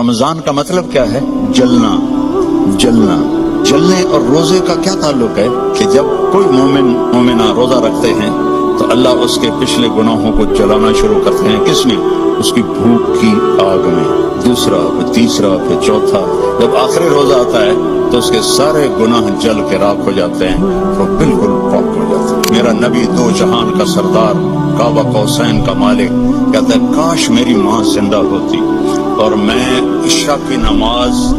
رمضان کا مطلب کیا ہے؟ جلنا، جلنا۔ جلنے اور روزے کا کیا تعلق ہے کہ جب کوئی مومنہ روزہ رکھتے ہیں تو اللہ اس کے پچھلے گناہوں کو جلانا شروع کرتے ہیں۔ کس میں؟ اس کی بھوک کی آگ میں۔ دوسرا، پھر تیسرا، پھر چوتھا، جب آخری روزہ آتا ہے تو اس کے سارے گناہ جل کے راکھ ہو جاتے ہیں، وہ بالکل پاک ہو جاتے ہیں۔ میرا نبی دو جہان کا سردار، کعبہ قوسین کا مالک، کہتا ہے کاش میری ماں زندہ ہوتی اور میں عشاء کی نماز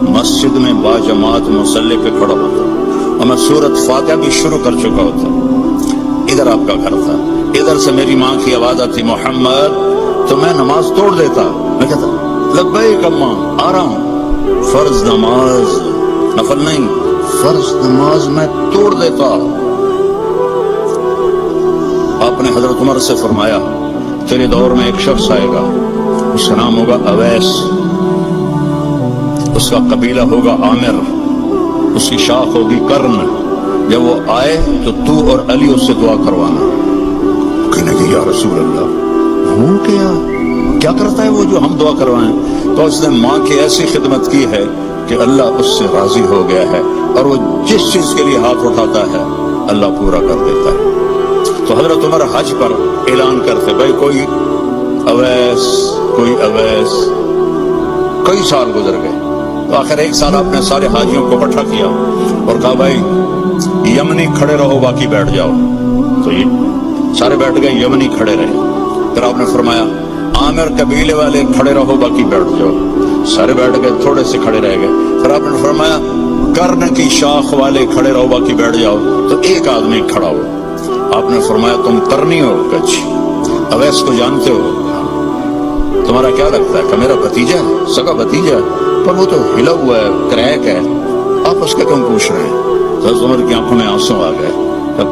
مسجد میں باجماعت مصلی پہ کھڑا ہوتا اور میں سورۃ فاتحہ بھی شروع کر چکا ہوتا۔ ادھر آپ کا گھر تھا، ادھر سے میری ماں کی آواز آتی محمد، تو میں نماز توڑ دیتا۔ میں کہتا لبیک اماں، آ رہا ہوں۔ فرض نماز، نفل نہیں، فرض نماز میں توڑ دیتا۔ آپ نے حضرت عمر سے فرمایا تیرے دور میں ایک شخص آئے گا، اس کا نام ہوگا اویس، اس کا قبیلہ ہوگا عامر، اس کی شاخ ہوگی کرن۔ جب وہ آئے تو تو اور علی اس سے دعا کروانا۔ کہنے کہ یا رسول اللہ وہ کیا کرتا ہے وہ جو ہم دعا کروائیں؟ تو اس نے ماں کی ایسی خدمت کی ہے کہ اللہ اس سے راضی ہو گیا ہے، اور وہ جس چیز کے لیے ہاتھ اٹھاتا ہے اللہ پورا کر دیتا ہے۔ تو حضرت عمر حج پر اعلان کرتے بھائی کوئی اویس، کوئی اویس۔ کئی سال گزر گئے تو آخر ایک سال آپ نے سارے حاجیوں کو اکٹھا کیا اور کہا بھائی یمنی کھڑے رہو باقی بیٹھ جاؤ۔ تو یہ سارے بیٹھ گئے، یمنی کھڑے رہے۔ پھر آپ نے فرمایا عامر قبیلے والے کھڑے رہو باقی بیٹھ جاؤ۔ سارے بیٹھ گئے، تھوڑے سے کھڑے رہ گئے۔ پھر آپ نے فرمایا کرن کی شاخ والے کھڑے رہو باقی بیٹھ جاؤ۔ تو ایک آدمی کھڑا ہو۔ آپ نے فرمایا تم کرنی ہو؟ کچھ اویس کو جانتے ہو؟ تمہارا کیا لگتا ہے کہ میرا بھتیجا ہے، سگا بھتیجا ہے، پر وہ تو ہلا ہوا ہے، کریک ہے، آپ اس کا کیوں پوچھ رہے ہیں؟ حضرت عمر کی آنکھوں میں آنسو آ گئے۔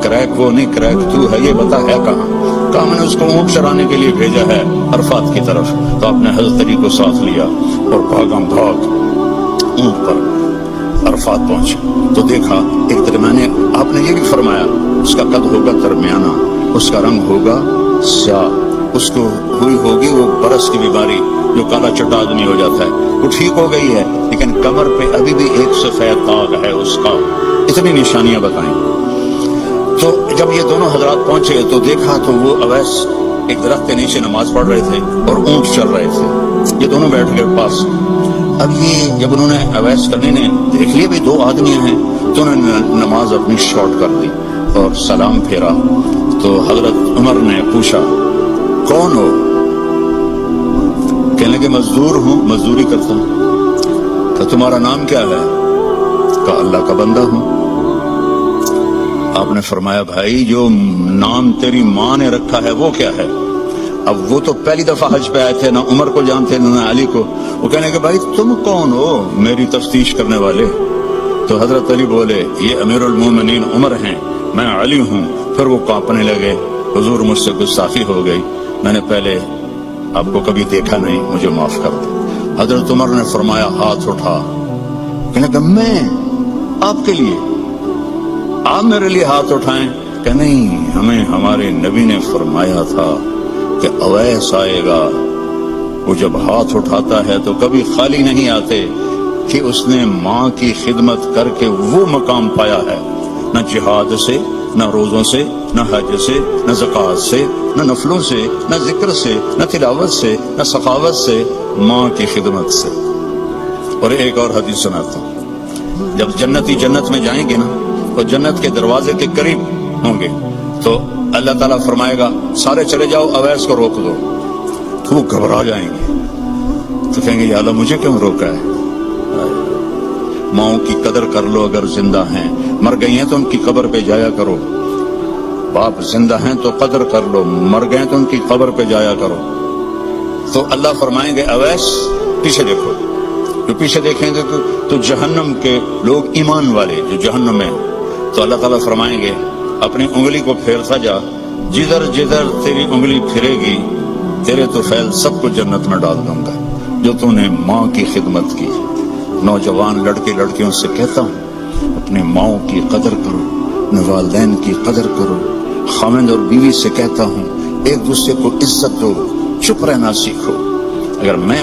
کریک وہ نہیں، کریک تو ہے، یہ بتا ہے کہاں؟ کہا میں نے اس کو اونٹ چرانے کے لیے بھیجا ہے عرفات کی طرف۔ تو آپ نے حضرت علی کو ساتھ لیا اور بھاگم بھاگ اونٹ پر عرفات پہنچے تو دیکھا ایک درمیانے، آپ نے یہ بھی فرمایا اس کا قد ہوگا درمیانہ، اس کا رنگ ہوگا سیاہ، اس کو ہوئی ہوگی وہ برس کی بیماری جو کالا چٹا آدمی ہو جاتا ہے، وہ ٹھیک ہو گئی ہے، لیکن کمر پہ ابھی بھی ایک سفید داغ ہے اس کا۔ اتنی نشانیاں بتائیں۔ تو جب یہ دونوں حضرات پہنچے تو دیکھا تو وہ اویس ایک درخت کے نیچے نماز پڑھ رہے تھے اور اونٹ چل رہے تھے۔ یہ دونوں بیٹھ گئے پاس۔ اب یہ جب انہوں نے اویس کرنے نے دیکھ لیا بھی دو آدمی ہیں تو انہوں نے نماز اپنی شارٹ کر دی اور سلام پھیرا۔ تو حضرت عمر نے پوچھا کون ہو؟ کہنے لگے مزدور ہوں، مزدوری کرتا ہوں۔ تو تمہارا نام کیا ہے؟ کہا اللہ کا بندہ ہوں۔ آپ نے فرمایا بھائی جو نام تیری ماں نے رکھا ہے وہ کیا ہے؟ اب وہ تو پہلی دفعہ حج پہ آئے تھے، نہ عمر کو جانتے نہ علی کو۔ وہ کہنے کہ بھائی تم کون ہو میری تفتیش کرنے والے؟ تو حضرت علی بولے یہ امیر المومنین عمر ہیں، میں علی ہوں۔ پھر وہ کانپنے لگے، حضور مجھ سے گستاخی ہو گئی، میں نے پہلے آپ کو کبھی دیکھا نہیں، مجھے معاف کر دو۔ حضرت عمر نے فرمایا ہاتھ اٹھا۔ کہنے کہ میں آپ کے لیے، آپ میرے لیے ہاتھ اٹھائیں؟ کہ نہیں، ہمیں ہمارے نبی نے فرمایا تھا کہ اویس آئے گا، وہ جب ہاتھ اٹھاتا ہے تو کبھی خالی نہیں آتے، کہ اس نے ماں کی خدمت کر کے وہ مقام پایا ہے، نہ جہاد سے، نہ روزوں سے، نہ حج سے، نہ زکوٰۃ سے، نہ نفلوں سے، نہ ذکر سے، نہ تلاوت سے، نہ سخاوت سے، ماں کی خدمت سے۔ اور ایک اور حدیث سناتا ہوں، جب جنتی جنت میں جائیں گے نا تو جنت کے دروازے کے قریب ہوں گے تو اللہ تعالیٰ فرمائے گا سارے چلے جاؤ، اویس کو روک دو۔ تو وہ گھبرا جائیں گے تو کہیں گے یا اللہ مجھے کیوں روکا ہے؟ ماؤں کی قدر کر لو اگر زندہ ہیں، مر گئی ہیں تو ان کی قبر پہ جایا کرو۔ باپ زندہ ہیں تو قدر کر لو، مر گئے تو ان کی قبر پہ جایا کرو۔ تو اللہ فرمائیں گے اویس پیچھے دیکھو۔ جو پیچھے دیکھیں گے تو جہنم کے لوگ ایمان والے جو جہنم میں، تو اللہ تعالیٰ فرمائیں گے اپنی انگلی کو پھیرتا جا، جدھر جدھر تیری انگلی پھرے گی تیرے تو فیل سب کو جنت میں ڈال دوں گا جو تو نے ماں کی خدمت کی۔ نوجوان لڑکے لڑکیوں سے کہتا ہوں اپنے ماؤں کی قدر کرو، اپنے والدین کی قدر کرو۔ خاوند اور بیوی سے کہتا ہوں ایک دوسرے کو عزت دو، چپ رہنا سیکھو۔ اگر میں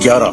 11,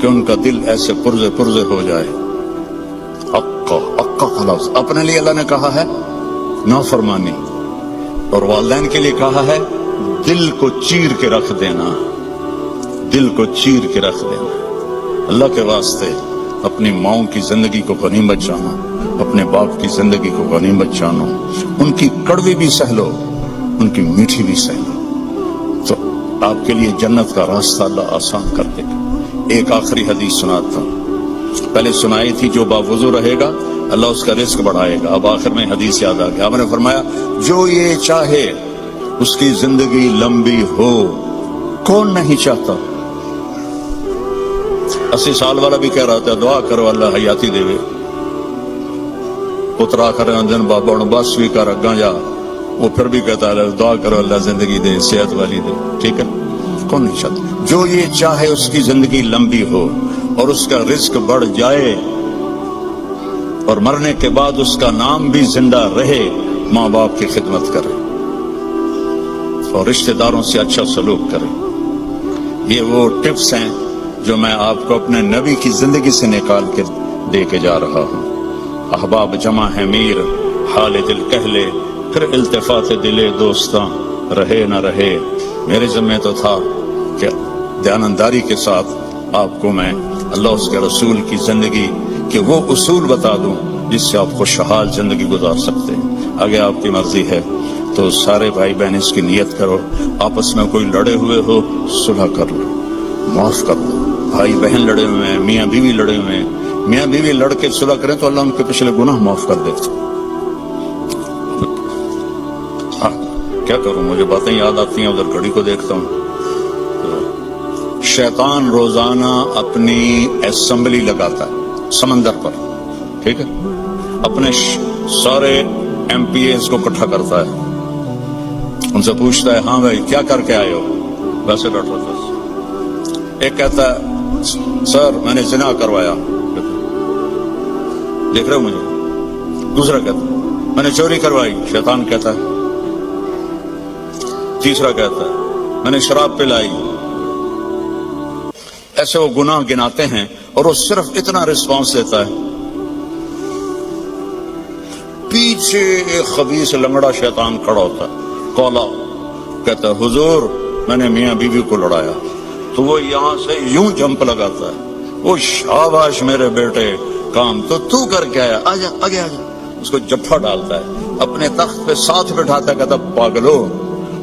کہ ان کا دل ایسے پرزے پرزے ہو جائے. اقا کا لفظ اپنے لیے اللہ نے کہا ہے نافرمانی، اور والدین کے لیے کہا ہے دل کو چیر کے رکھ دینا، دل کو چیر کے رکھ دینا. اللہ کے واسطے اپنی ماؤں کی زندگی کو غنیمت جانو، اپنے باپ کی زندگی کو غنیمت جانو. ان کی کڑوی بھی سہ لو، ان کی میٹھی بھی سہ لو، تو آپ کے لیے جنت کا راستہ اللہ آسان کر دے گا. ایک آخری حدیث سناتا ہوں، پہلے سنائی تھی جو باوضو رہے گا اللہ اس کا رزق بڑھائے گا. اب آخر میں حدیث یاد آ گیا. آپ نے فرمایا جو یہ چاہے اس کی زندگی لمبی ہو. کون نہیں چاہتا؟ 80 سال والا بھی کہہ رہا تھا دعا کرو اللہ حیاتی دے. اترا کر دن بابا بس بھی کر اگاں جا، وہ پھر بھی کہتا ہے دعا کرو اللہ زندگی دے، صحت والی دے. ٹھیک ہے، کون نہیں چاہتا؟ جو یہ چاہے اس کی زندگی لمبی ہو اور اس کا رزق بڑھ جائے اور مرنے کے بعد اس کا نام بھی زندہ رہے، ماں باپ کی خدمت کرے اور رشتہ داروں سے اچھا سلوک کرے. یہ وہ ٹپس ہیں جو میں آپ کو اپنے نبی کی زندگی سے نکال کے دے کے جا رہا ہوں. احباب جمع ہے میر، حال دل کہہ لے، پھر التفات دلے دوستاں رہے نہ رہے. میرے ذمہ تو تھا کہ دیانتداری کے ساتھ آپ کو میں اللہ اس کے رسول کی زندگی کے وہ اصول بتا دوں جس سے آپ خوشحال زندگی گزار سکتے ہیں. آگے آپ کی مرضی ہے تو سارے بھائی بہن اس کی نیت کرو. آپس میں کوئی لڑے ہوئے ہو صلح کر لو، معاف کر دو. بھائی بہن لڑے ہوئے ہیں، میاں بیوی لڑے ہوئے ہیں، میاں بیوی لڑ کے صلح کریں تو اللہ ان کے پچھلے گناہ معاف کر دیتا. کیا کروں، مجھے باتیں یاد آتی ہیں، ادھر گھڑی کو دیکھتا ہوں. شیطان روزانہ اپنی اسمبلی لگاتا ہے سمندر پر، ٹھیک ہے، اپنے سارے ایم پی ایز کو اکٹھا کرتا ہے، ان سے پوچھتا ہے ہاں بھائی کیا کر کے آئے ہو. ویسے بیٹھ رہا تھا، ایک کہتا ہے سر میں نے زنا کروایا، دیکھ رہے ہو مجھے. دوسرا کہتا ہے میں نے چوری کروائی، شیطان کہتا ہے. تیسرا کہتا ہے میں نے شراب پلائی. ایسے وہ گناہ گناتے ہیں اور وہ صرف اتنا رسپانس دیتا ہے. پیچھے ایک خبیث لنگڑا شیطان کھڑا ہوتا ہے، کولا، کہتا ہے حضور میں نے میاں بیوی کو لڑایا. تو وہ یہاں سے یوں جمپ لگاتا ہے، وہ شاباش میرے بیٹے کام تو کر کے آیا، آجا آگے آجا. اس کو جفا ڈالتا ہے، اپنے تخت پہ ساتھ بٹھاتا ہے، کہتا پاگلو،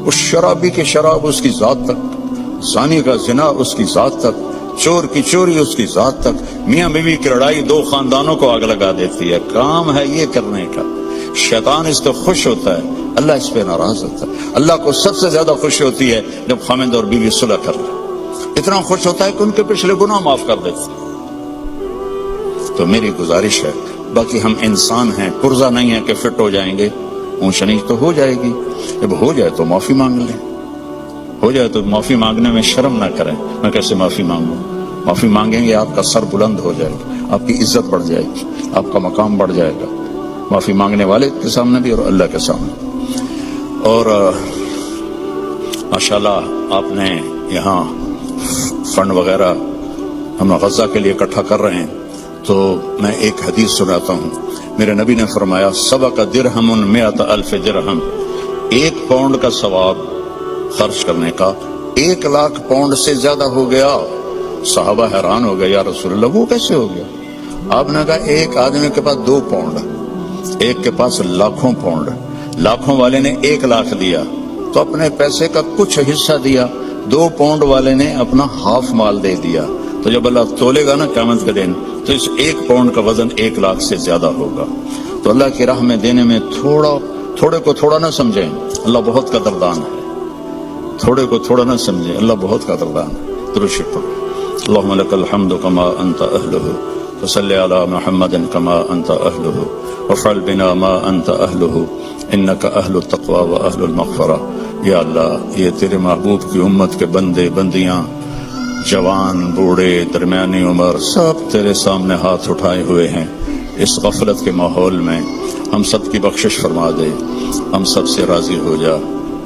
اس شرابی کی شراب اس کی ذات تک، زانی کا زنا اس کی ذات تک، چور کی چوری اس کی ذات تک. میاں بیوی کی لڑائی 2 خاندانوں کو آگ لگا دیتی ہے. کام ہے یہ کرنے کا. شیطان اس پہ خوش ہوتا ہے، اللہ اس پہ ناراض ہوتا ہے. اللہ کو سب سے زیادہ خوشی ہوتی ہے جب خامند اور بیوی صلح کر لیں. اتنا خوش ہوتا ہے کہ ان کے پچھلے گناہ معاف کر دیتے. تو میری گزارش ہے، باقی ہم انسان ہیں، پرزہ نہیں ہے کہ فٹ ہو جائیں گے. اونچ نیچ تو ہو جائے گی، جب ہو جائے تو معافی مانگ لیں. ہو جائے تو معافی مانگنے میں شرم نہ کریں. میں کیسے معافی مانگوں؟ معافی مانگیں گے آپ کا سر بلند ہو جائے گا، آپ کی عزت بڑھ جائے گی، آپ کا مقام بڑھ جائے گا، معافی مانگنے والے کے سامنے بھی اور اللہ کے سامنے. اور ماشاءاللہ آپ نے یہاں فنڈ وغیرہ ہم غزہ کے لیے اکٹھا کر رہے ہیں، تو میں ایک حدیث سناتا ہوں. میرے نبی نے فرمایا سبق درہم 100,000 درہم، 1 پاؤنڈ کا ثواب خرچ کرنے کا 1,00,000 پاؤنڈ سے زیادہ ہو گیا. صحابہ حیران ہو گئے، یا رسول اللہ وہ کیسے ہو گیا؟ آپ نے کہا ایک آدمی کے پاس 2 پاؤنڈ، ایک کے پاس لاکھوں پاؤنڈ. لاکھوں والے نے 1,00,000 دیا تو اپنے پیسے کا کچھ حصہ دیا، 2 پاؤنڈ والے نے اپنا ہاف مال دے دیا. تو جب اللہ تولے گا نا قیامت کے دن تو اس 1 پاؤنڈ کا وزن 1,00,000 سے زیادہ ہوگا. تو اللہ کی راہ میں دینے میں تھوڑے کو تھوڑا نہ سمجھیں، اللہ بہت قدردان ہے. تھوڑے کو تھوڑا نہ سمجھیں، اللہ بہت قدردان ہے. درود شریف پڑھو. اللهم لك الحمد كما أنت أهله، فصل على محمد كما أنت أهله، وفعل بنا ما أنت أهله، إنك أهل التقوى وأهل المغفرة. یا اللہ یہ تیرے محبوب کی امت کے بندے بندیاں، جوان بوڑھے درمیانی عمر، سب تیرے سامنے ہاتھ اٹھائے ہوئے ہیں. اس غفلت کے ماحول میں ہم سب کی بخشش فرما دے، ہم سب سے راضی ہو جا.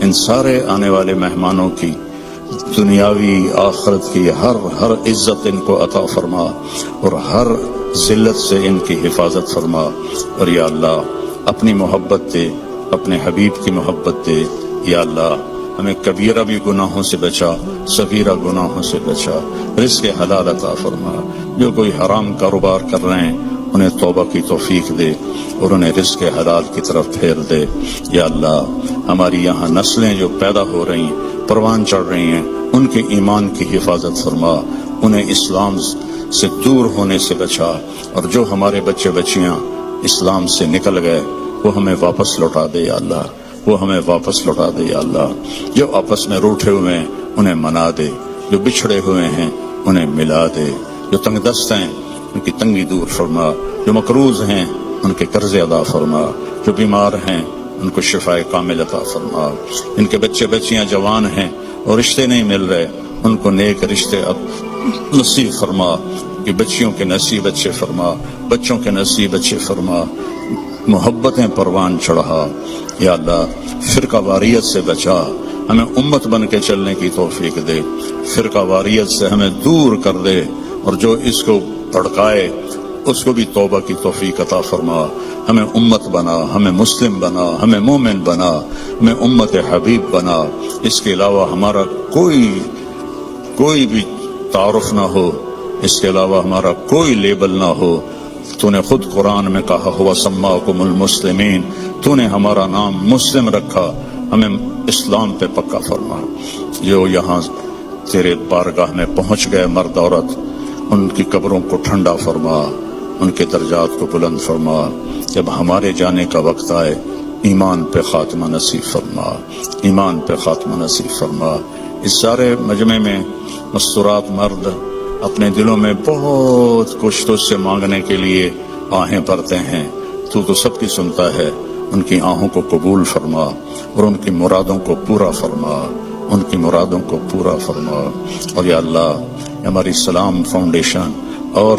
ان سارے آنے والے مہمانوں کی دنیاوی آخرت کی ہر عزت ان کو عطا فرما اور ہر ذلت سے ان کی حفاظت فرما، اور یا اللہ اپنی محبت دے، اپنے حبیب کی محبت دے، یا اللہ ہمیں کبیرہ بھی گناہوں سے بچا، صغیرہ گناہوں سے بچا، رزق حلال عطا فرما، جو کوئی حرام کاروبار کر رہے ہیں انہیں توبہ کی توفیق دے اور انہیں رزق حلال کی طرف پھیر دے، یا اللہ ہماری یہاں نسلیں جو پیدا ہو رہی ہیں، پروان چڑھ رہی ہیں، ان کے ایمان کی حفاظت فرما، انہیں اسلام سے دور ہونے سے بچا، اور جو ہمارے بچے بچیاں اسلام سے نکل گئے وہ ہمیں واپس لوٹا دے یا اللہ، وہ ہمیں واپس لوٹا دے یا اللہ، جو آپس میں روٹھے ہوئے ہیں انہیں منا دے، جو بچھڑے ہوئے ہیں انہیں ملا دے، جو تنگ دست ہیں ان کی تنگی دور فرما، جو مقروض ہیں ان کے قرض ادا فرما، جو بیمار ہیں ان کو شفاء کامل عطا فرما، ان کے بچے بچیاں جوان ہیں اور رشتے نہیں مل رہے ان کو نیک رشتے نصیب فرما، کہ بچیوں کے نصیب اچھے فرما، بچوں کے نصیب اچھے فرما، محبتیں پروان چڑھا، یا اللہ فرقہ واریت سے بچا، ہمیں امت بن کے چلنے کی توفیق دے، فرقہ واریت سے ہمیں دور کر دے، اور جو اس کو بھڑکائے اس کو بھی توبہ کی توفیق عطا فرما، ہمیں امت بنا، ہمیں مسلم بنا، ہمیں مومن بنا، ہمیں امت حبیب بنا، اس کے علاوہ ہمارا کوئی بھی تعارف نہ ہو، اس کے علاوہ ہمارا کوئی لیبل نہ ہو، تو نے خود قرآن میں کہا ہوا سماکم المسلمین، تو نے ہمارا نام مسلم رکھا، ہمیں اسلام پہ پکا فرما، جو یہاں تیرے بارگاہ میں پہنچ گئے مرد عورت ان کی قبروں کو ٹھنڈا فرما، ان کے درجات کو بلند فرما، جب ہمارے جانے کا وقت آئے ایمان پہ خاتمہ نصیب فرما، ایمان پہ خاتمہ نصیب فرما۔ اس سارے مجمع میں مستورات مرد اپنے دلوں میں بہت کچھ تو سے مانگنے کے لیے آہیں بھرتے ہیں، تو سب کی سنتا ہے، ان کی آہوں کو قبول فرما اور ان کی مرادوں کو پورا فرما، ان کی مرادوں کو پورا فرما، اور یا اللہ ہماری سلام فاؤنڈیشن اور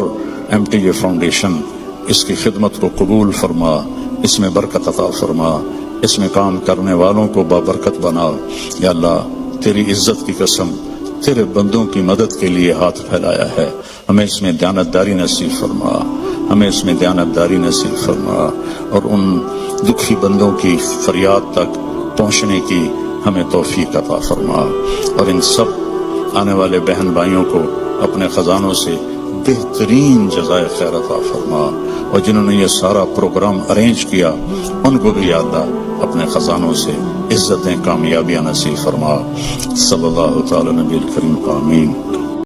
MTJ فاؤنڈیشن اس کی خدمت کو قبول فرما، اس میں برکت عطا فرما، اس میں کام کرنے والوں کو بابرکت بنا، یا اللہ تیری عزت کی قسم تیرے بندوں کی مدد کے لیے ہاتھ پھیلایا ہے، ہمیں اس میں دیانتداری نصیب فرما، ہمیں اس میں دیانتداری نصیب فرما، اور ان دکھی بندوں کی فریاد تک پہنچنے کی ہمیں توفیق عطا فرما، اور ان سب آنے والے بہن بھائیوں کو اپنے خزانوں سے بہترین جزائے خیر عطا فرما، اور جنہوں نے یہ سارا پروگرام ارینج کیا ان کو بھی یا اللہ اپنے خزانوں سے عزتیں کامیابیاں نصیب فرما، صلی اللہ تعالی نبی الکریم آمین۔